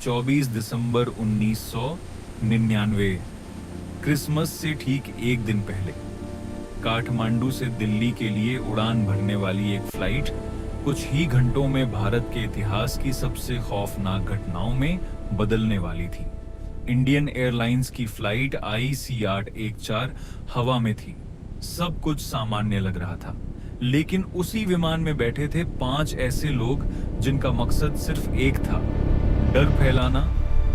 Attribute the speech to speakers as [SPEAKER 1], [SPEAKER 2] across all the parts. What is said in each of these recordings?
[SPEAKER 1] 24 दिसंबर 1999, Christmas से ठीक एक दिन पहले काठमांडू से दिल्ली के लिए उड़ान भरने वाली एक फ्लाइट कुछ ही घंटों में भारत के इतिहास की सबसे खौफनाक घटनाओं में बदलने वाली थी। इंडियन एयरलाइंस की फ्लाइट IC-814 हवा में थी। सब कुछ सामान्य लग रहा था, लेकिन उसी विमान में बैठे थे 5 ऐसे लोग जिनका मकसद सिर्फ एक था, डर फैलाना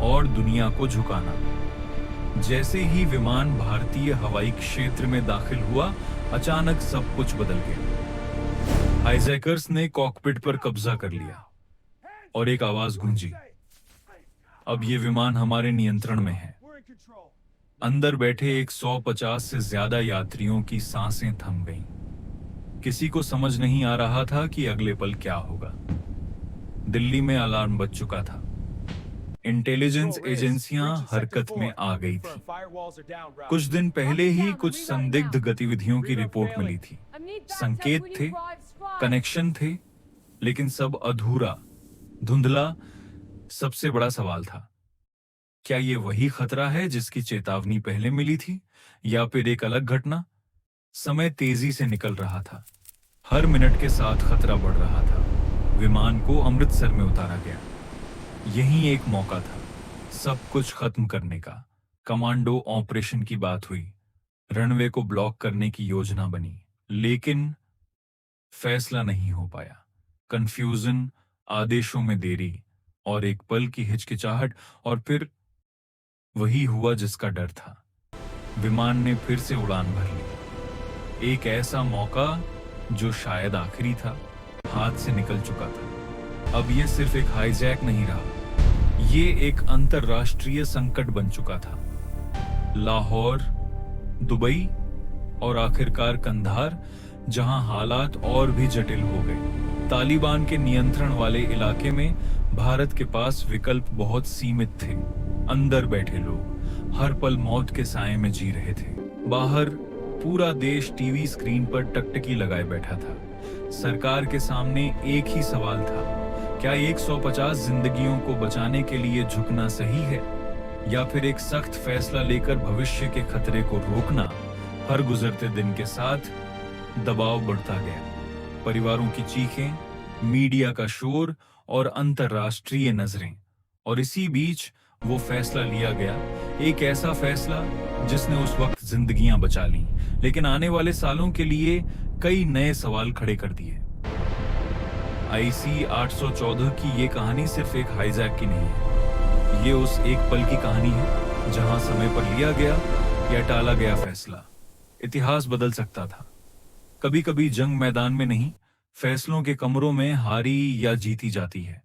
[SPEAKER 1] और दुनिया को झुकाना। जैसे ही विमान भारतीय हवाई क्षेत्र में दाखिल हुआ, अचानक सब कुछ बदल गया। हाईजैकर्स ने कॉकपिट पर कब्जा कर लिया और एक आवाज गूंजी, अब ये विमान हमारे नियंत्रण में है। अंदर बैठे 150 से ज्यादा यात्रियों की सांसें थम गईं। किसी को समझ नहीं आ रहा था कि अगले पल क्या होगा। दिल्ली में अलार्म बज चुका था। इंटेलिजेंस एजेंसियां हरकत में आ गई थी। कुछ दिन पहले ही कुछ संदिग्ध गतिविधियों की रिपोर्ट मिली थी। संकेत थे, कनेक्शन थे, लेकिन सब अधूरा, धुंधला। सबसे बड़ा सवाल था, क्या ये वही खतरा है जिसकी चेतावनी पहले मिली थी, या फिर एक अलग घटना? समय तेजी से निकल रहा था। हर मिनट के साथ खतरा बढ़ रहा था। विमान को अमृतसर में उतारा गया। यही एक मौका था सब कुछ खत्म करने का। कमांडो ऑपरेशन की बात हुई, रनवे को ब्लॉक करने की योजना बनी, लेकिन फैसला नहीं हो पाया। कंफ्यूजन, आदेशों में देरी और एक पल की हिचकिचाहट, और फिर वही हुआ जिसका डर था। विमान ने फिर से उड़ान भर ली। एक ऐसा मौका जो शायद आखिरी था, हाथ से निकल चुका था। अब यह सिर्फ एक हाईजैक नहीं रहा, ये एक अंतरराष्ट्रीय संकट बन चुका था। लाहौर, दुबई और आखिरकार कंधार, जहां हालात और भी जटिल हो गए। तालिबान के नियंत्रण वाले इलाके में भारत के पास विकल्प बहुत सीमित थे। अंदर बैठे लोग हर पल मौत के साए में जी रहे थे। बाहर पूरा देश टीवी स्क्रीन पर टकटकी लगाए बैठा था। सरकार के सामने एक ही सवाल था, क्या 150 जिंदगियों को बचाने के लिए झुकना सही है, या फिर एक सख्त फैसला लेकर भविष्य के खतरे को रोकना? हर गुजरते दिन के साथ दबाव बढ़ता गया। परिवारों की चीखें, मीडिया का शोर और अंतरराष्ट्रीय नजरें। और इसी बीच वो फैसला लिया गया, एक ऐसा फैसला जिसने उस वक्त जिंदगियां बचा लीं, लेकिन आने वाले सालों के लिए कई नए सवाल खड़े कर दिए। IC-814 की ये कहानी सिर्फ एक हाईजैक की नहीं है। ये उस एक पल की कहानी है जहां समय पर लिया गया या टाला गया फैसला इतिहास बदल सकता था। कभी कभी जंग मैदान में नहीं, फैसलों के कमरों में हारी या जीती जाती है।